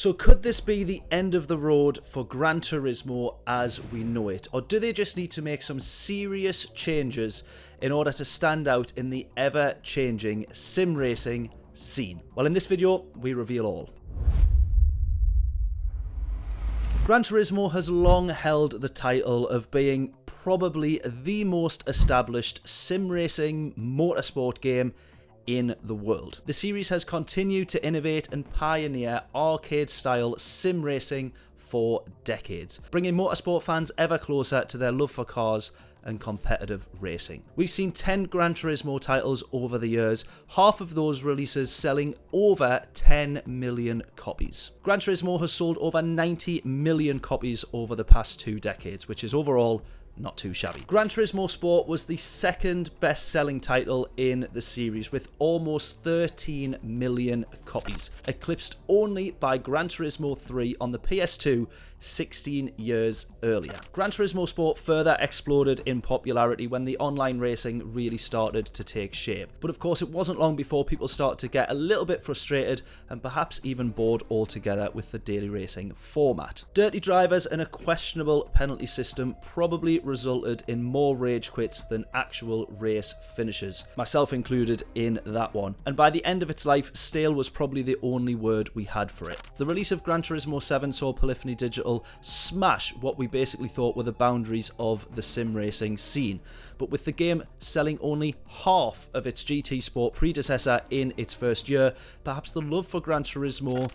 So could this be the end of the road for Gran Turismo as we know it? Or do they just need to make some serious changes in order to stand out in the ever-changing sim racing scene? Well, in this video, we reveal all. Gran Turismo has long held the title of being probably the most established sim racing motorsport game in the world. The series has continued to innovate and pioneer arcade-style sim racing for decades, bringing motorsport fans ever closer to their love for cars and competitive racing. We've seen 10 Gran Turismo titles over the years, half of those releases selling over 10 million copies. Gran Turismo has sold over 90 million copies over the past 2 decades, which is overall not too shabby. Gran Turismo Sport was the second best-selling title in the series with almost 13 million copies, eclipsed only by Gran Turismo 3 on the PS2 16 years earlier. Gran Turismo Sport further exploded in popularity when the online racing really started to take shape. But of course, it wasn't long before people started to get a little bit frustrated and perhaps even bored altogether with the daily racing format. Dirty drivers and a questionable penalty system probably resulted in more rage quits than actual race finishes, myself included in that one. And by the end of its life, stale was probably the only word we had for it. The release of Gran Turismo 7 saw Polyphony Digital smash what we basically thought were the boundaries of the sim racing scene, but with the game selling only half of its GT Sport predecessor in its first year, perhaps the love for Gran Turismo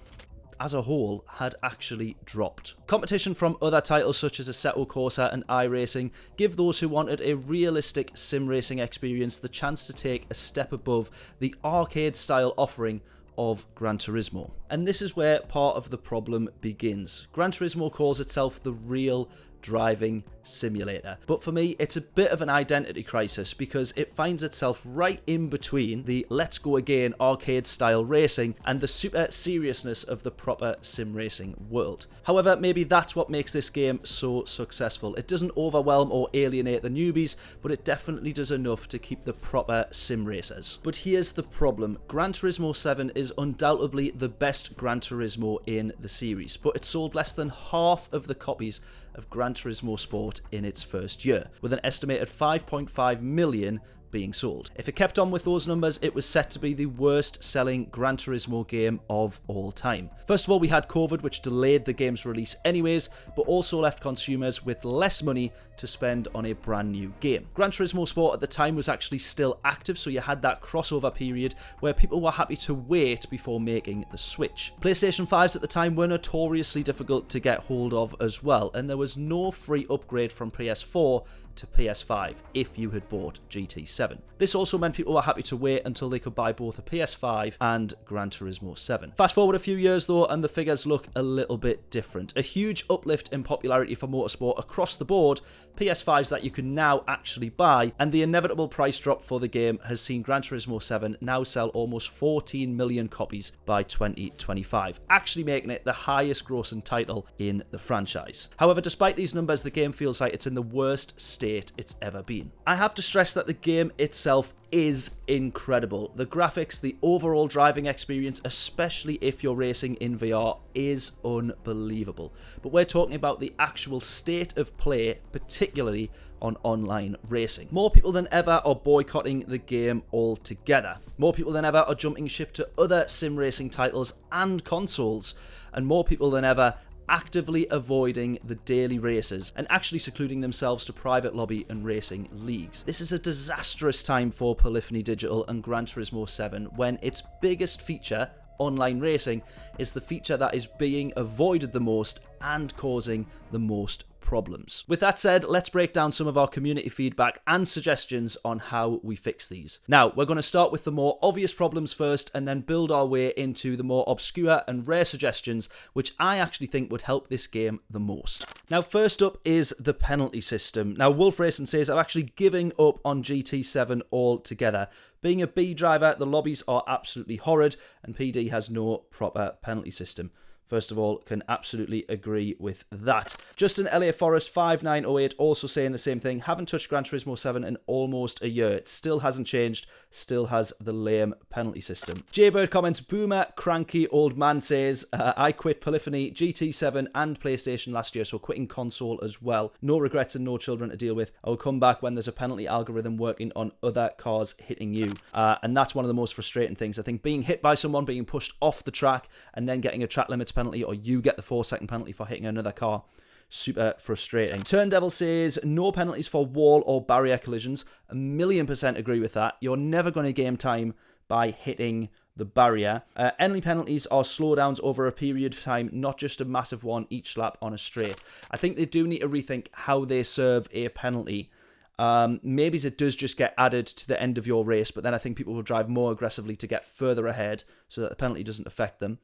as a whole had actually dropped. Competition from other titles such as Assetto Corsa and iRacing give those who wanted a realistic sim racing experience the chance to take a step above the arcade style offering of Gran Turismo. And this is where part of the problem begins. Gran Turismo calls itself the real driving simulator, but for me it's a bit of an identity crisis because it finds itself right in between the let's go again arcade style racing and the super seriousness of the proper sim racing world. However, maybe that's what makes this game so successful. It doesn't overwhelm or alienate the newbies, but it definitely does enough to keep the proper sim racers. But here's the problem. Gran Turismo 7 is undoubtedly the best Gran Turismo in the series, but it sold less than half of the copies of Gran Turismo Sport in its first year, with an estimated 5.5 million being sold. If it kept on with those numbers, it was set to be the worst selling Gran Turismo game of all time. First of all, we had COVID, which delayed the game's release anyways, but also left consumers with less money to spend on a brand new game. Gran Turismo Sport at the time was actually still active, so you had that crossover period where people were happy to wait before making the switch. PlayStation 5s at the time were notoriously difficult to get hold of as well, and there was no free upgrade from PS4 to PS5 if you had bought GT7. This also meant people were happy to wait until they could buy both a PS5 and Gran Turismo 7. Fast forward a few years though, and the figures look a little bit different. A huge uplift in popularity for motorsport across the board, PS5s that you can now actually buy, and the inevitable price drop for the game has seen Gran Turismo 7 now sell almost 14 million copies by 2025, actually making it the highest grossing title in the franchise. However, despite these numbers, the game feels like it's in the worst state it's ever been. I have to stress that the game itself is incredible. The graphics, the overall driving experience, especially if you're racing in VR, is unbelievable. But we're talking about the actual state of play, particularly on online racing. More people than ever are boycotting the game altogether. More people than ever are jumping ship to other sim racing titles and consoles. And more people than ever actively avoiding the daily races and actually secluding themselves to private lobby and racing leagues. This is a disastrous time for Polyphony Digital and Gran Turismo 7 when its biggest feature, online racing, is the feature that is being avoided the most and causing the most problems. With that said, let's break down some of our community feedback and suggestions on how we fix these. Now, we're going to start with the more obvious problems first and then build our way into the more obscure and rare suggestions, which I actually think would help this game the most. Now, first up is the penalty system. Now, Wolf Racing says, I'm actually giving up on GT7 altogether. Being a B driver, the lobbies are absolutely horrid and PD has no proper penalty system. first of all, can absolutely agree with that. Justin LA Forest 5908 also saying the same thing. Haven't touched Gran Turismo 7 in almost a year. It still hasn't changed. Still has the lame penalty system. Jaybird comments, boomer, cranky old man says, I quit Polyphony, GT7 and PlayStation last year, so quitting console as well. No regrets and no children to deal with. I will come back when there's a penalty algorithm working on other cars hitting you. And that's one of the most frustrating things. I think being hit by someone, being pushed off the track, and then getting a track limits penalty, or you get the 4-second penalty for hitting another car, super frustrating. Turndevil says, no penalties for wall or barrier collisions. 1,000,000% agree with that. You're never going to game time by hitting the barrier. Only penalties are slowdowns over a period of time, not just a massive one each lap on a straight. I think they do need to rethink how they serve a penalty. Maybe it does just get added to the end of your race, but then I think people will drive more aggressively to get further ahead so that the penalty doesn't affect them.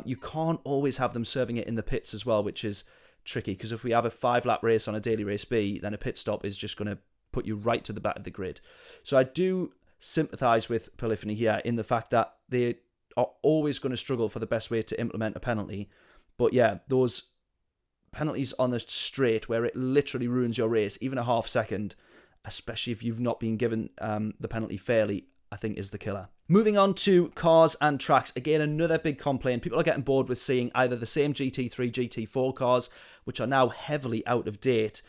You can't always have them serving it in the pits as well, which is tricky, because if we have a 5-lap race on a daily race B, then a pit stop is just going to put you right to the back of the grid. So I do sympathise with Polyphony here in the fact that they are always going to struggle for the best way to implement a penalty. But yeah, those penalties on the straight where it literally ruins your race, even a half second, especially if you've not been given the penalty fairly, I think is the killer. Moving on to cars and tracks. Again, another big complaint. People are getting bored with seeing either the same GT3, GT4 cars, which are now heavily out of date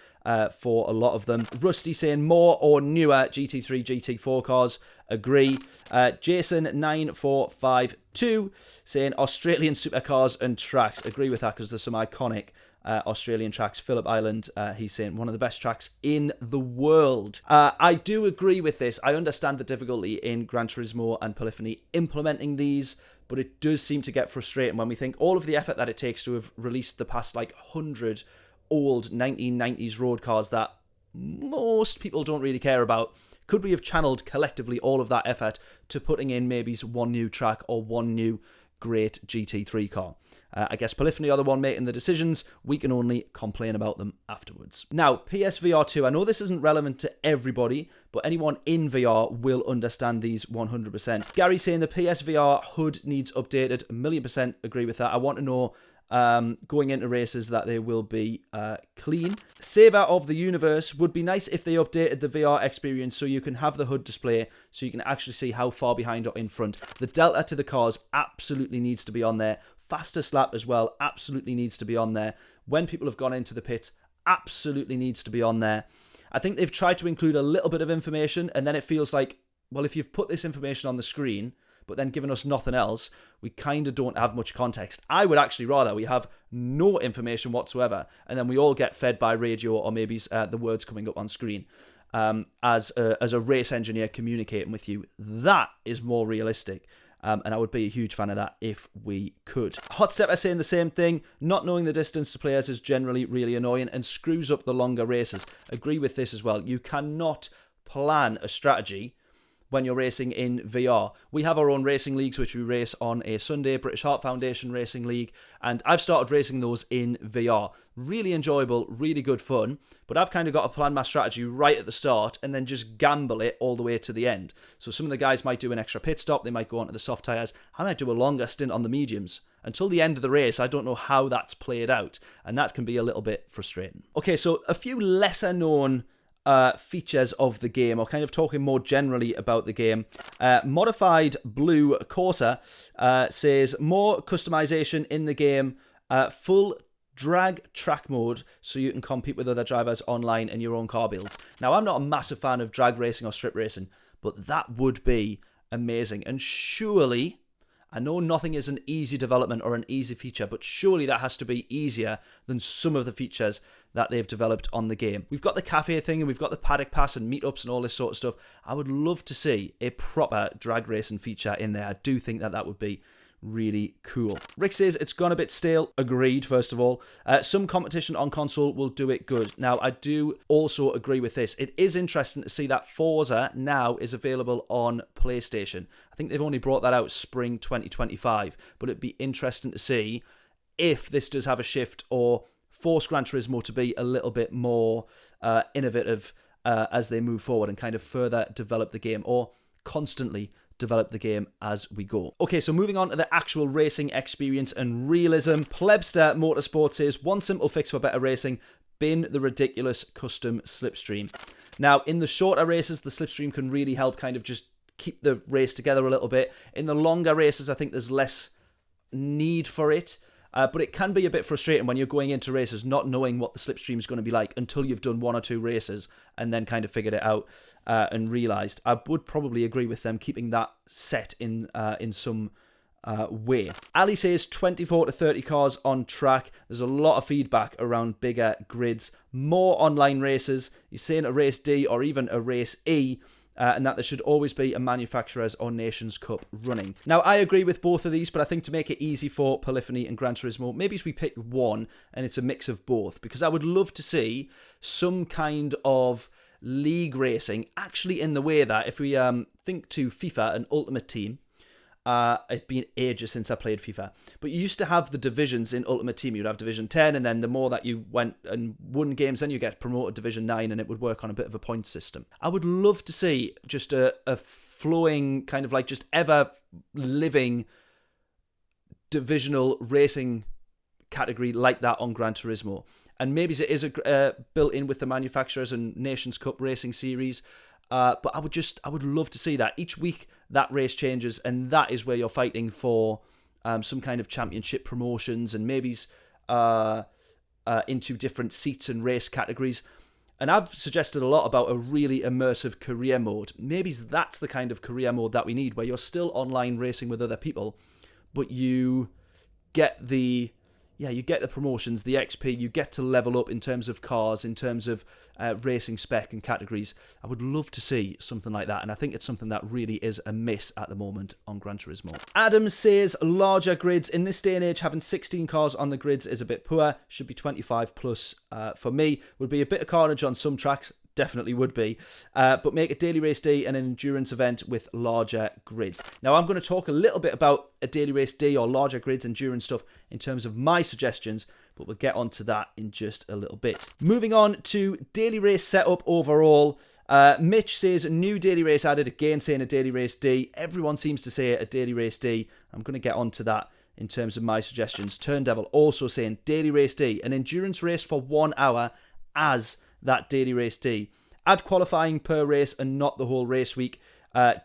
for a lot of them. Rusty saying more or newer GT3, GT4 cars. Agree. Jason9452 saying Australian supercars and tracks. Agree with that because there's some iconic Australian tracks. Phillip Island, he's saying one of the best tracks in the world. I do agree with this. I understand the difficulty in Gran Turismo and Polyphony implementing these, but it does seem to get frustrating when we think all of the effort that it takes to have released the past like 100 old 1990s road cars that most people don't really care about. Could we have channeled collectively all of that effort to putting in maybe one new track or one new great GT3 car? I guess Polyphony are the one making the decisions. We can only complain about them afterwards. Now, PSVR 2. I know this isn't relevant to everybody, but anyone in VR will understand these 100%. Gary saying the PSVR HUD needs updated. 1,000,000% agree with that. I want to know going into races that they will be clean. Saver of the Universe, would be nice if they updated the VR experience so you can have the HUD display so you can actually see how far behind or in front. The delta to the cars absolutely needs to be on there. Fastest lap as well absolutely needs to be on there. When people have gone into the pits, absolutely needs to be on there. I think they've tried to include a little bit of information, and then it feels like, well, if you've put this information on the screen but then given us nothing else, we kind of don't have much context. I would actually rather we have no information whatsoever, and then we all get fed by radio or maybe the words coming up on screen as a race engineer communicating with you. That is more realistic. And I would be a huge fan of that if we could. Hotstepper saying the same thing. Not knowing the distance to players is generally really annoying and screws up the longer races. Agree with this as well. You cannot plan a strategy when you're racing in VR. We have our own racing leagues, which we race on a Sunday, British Heart Foundation Racing League, and I've started racing those in VR. Really enjoyable, really good fun, but I've kind of got to plan my strategy right at the start and then just gamble it all the way to the end. So some of the guys might do an extra pit stop, they might go onto the soft tyres, I might do a longer stint on the mediums. Until the end of the race, I don't know how that's played out, and that can be a little bit frustrating. Okay, so a few lesser known features of the game, or kind of talking more generally about the game. Modified Blue Corsa says more customization in the game, full drag track mode so you can compete with other drivers online in your own car builds. Now, I'm not a massive fan of drag racing or strip racing, but that would be amazing. And surely, I know nothing is an easy development or an easy feature, but surely that has to be easier than some of the features that they've developed on the game. We've got the cafe thing, and we've got the paddock pass and meetups and all this sort of stuff. I would love to see a proper drag racing feature in there. I do think that that would be really cool. Rick says it's gone a bit stale. Agreed, first of all. Some competition on console will do it good. Now, I do also agree with this. It is interesting to see that Forza now is available on PlayStation. I think they've only brought that out spring 2025, but it'd be interesting to see if this does have a shift or force Gran Turismo to be a little bit more innovative as they move forward and kind of further develop the game, or constantly develop the game as we go. Okay, so moving on to the actual racing experience and realism. Plebster Motorsport says, one simple fix for better racing, bin the ridiculous custom slipstream. Now, in the shorter races, the slipstream can really help kind of just keep the race together a little bit. In the longer races, I think there's less need for it. But it can be a bit frustrating when you're going into races not knowing what the slipstream is going to be like until you've done 1 or 2 races and then kind of figured it out and realised. I would probably agree with them keeping that set in some way. Ali says 24 to 30 cars on track. There's a lot of feedback around bigger grids, more online races. He's saying a race D or even a race E. And that there should always be a manufacturer's or Nations Cup running. Now, I agree with both of these, but I think to make it easy for Polyphony and Gran Turismo, maybe we pick one and it's a mix of both, because I would love to see some kind of league racing, actually in the way that if we think to FIFA and Ultimate Team, it's been ages since I played FIFA, but you used to have the divisions in Ultimate Team. You'd have Division 10, and then the more that you went and won games, then you get promoted Division 9, and it would work on a bit of a point system. I would love to see just a flowing, kind of like just ever-living divisional racing category like that on Gran Turismo. And maybe it is built in with the manufacturers and Nations Cup racing series. But I would love to see that. Each week, that race changes, and that is where you're fighting for some kind of championship promotions and maybe into different seats and race categories. And I've suggested a lot about a really immersive career mode. Maybe that's the kind of career mode that we need, where you're still online racing with other people, but you get the promotions, the XP, you get to level up in terms of cars, in terms of racing spec and categories. I would love to see something like that, and I think it's something that really is a miss at the moment on Gran Turismo. Adam says, larger grids. In this day and age, having 16 cars on the grids is a bit poor. Should be 25 plus for me. Would be a bit of carnage on some tracks. Definitely would be, but make a daily race D and an endurance event with larger grids. Now, I'm going to talk a little bit about a daily race D or larger grids, endurance stuff in terms of my suggestions, but we'll get onto that in just a little bit. Moving on to daily race setup overall. Mitch says, new daily race added, again saying a daily race D. Everyone seems to say a daily race D. I'm going to get onto that in terms of my suggestions. Turndevil also saying daily race D, an endurance race for 1 hour as that daily race D. Add qualifying per race and not the whole race week.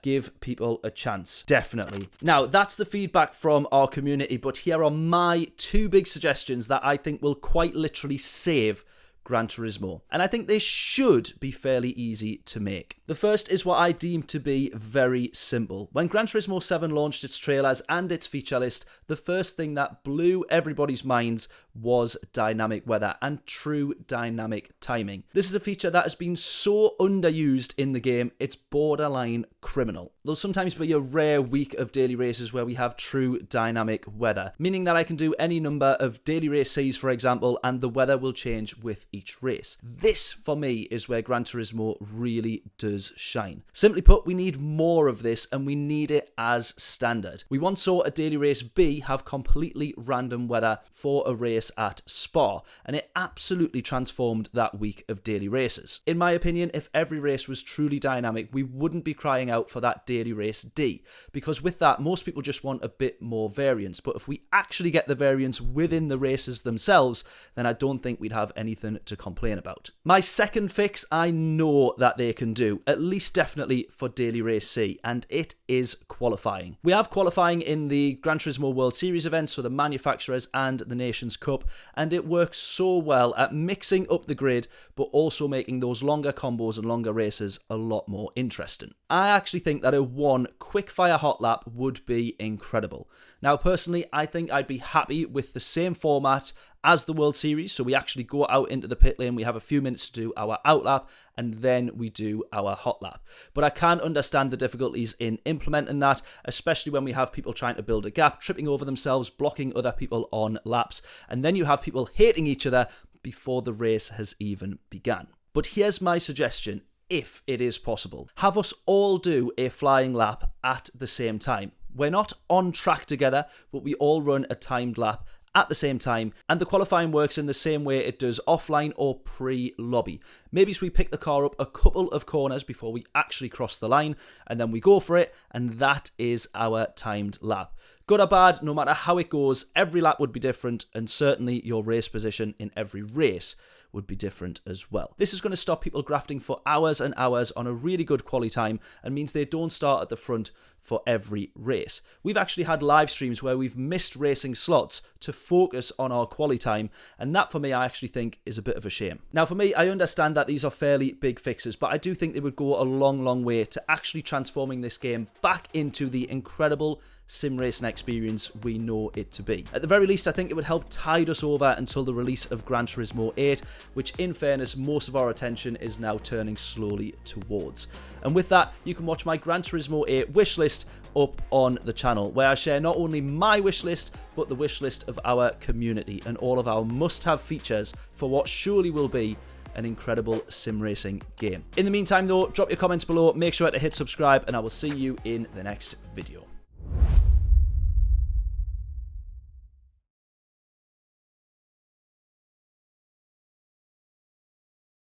Give people a chance. Definitely. Now, that's the feedback from our community, but here are my 2 big suggestions that I think will quite literally save Gran Turismo, and I think they should be fairly easy to make. The first is what I deem to be very simple. When Gran Turismo 7 launched its trailers and its feature list, the first thing that blew everybody's minds was dynamic weather and true dynamic timing. This is a feature that has been so underused in the game, it's borderline criminal. There'll sometimes be a rare week of daily races where we have true dynamic weather, meaning that I can do any number of daily race Cs, for example, and the weather will change with each race. This, for me, is where Gran Turismo really does shine. Simply put, we need more of this, and we need it as standard. We once saw a daily race B have completely random weather for a race at Spa, and it absolutely transformed that week of daily races. In my opinion, if every race was truly dynamic, we wouldn't be crying out for that daily race D, because with that, most people just want a bit more variance. But if we actually get the variance within the races themselves, then I don't think we'd have anything to complain about. My second fix, I know that they can do, at least definitely for daily race C, and it is qualifying. We have qualifying in the Gran Turismo World Series events, so the manufacturers and the Nations Cup, and it works so well at mixing up the grid, but also making those longer combos and longer races a lot more interesting. I actually think that a one quickfire hot lap would be incredible. Now, personally, I think I'd be happy with the same format as the World Series, so we actually go out into the pit lane, we have a few minutes to do our out lap, and then we do our hot lap. But I can understand the difficulties in implementing that, especially when we have people trying to build a gap, tripping over themselves, blocking other people on laps, and then you have people hating each other before the race has even begun. But here's my suggestion, if it is possible. Have us all do a flying lap at the same time. We're not on track together, but we all run a timed lap at the same time, and the qualifying works in the same way it does offline or pre-lobby. Maybe we pick the car up a couple of corners before we actually cross the line, and then we go for it, and that is our timed lap. Good or bad, no matter how it goes, every lap would be different, and certainly your race position in every race would be different as well. This is going to stop people grafting for hours and hours on a really good quality time and means they don't start at the front for every race. We've actually had live streams where we've missed racing slots to focus on our quality time, and that for me I actually think is a bit of a shame. Now for me, I understand that these are fairly big fixes, but I do think they would go a long way to actually transforming this game back into the incredible sim racing experience we know it to be. At the very least, I think it would help tide us over until the release of Gran Turismo 8, which in fairness, most of our attention is now turning slowly towards. And with that, you can watch my Gran Turismo 8 wishlist up on the channel, where I share not only my wishlist, but the wishlist of our community and all of our must-have features for what surely will be an incredible sim racing game. In the meantime though, drop your comments below, make sure to hit subscribe, and I will see you in the next video.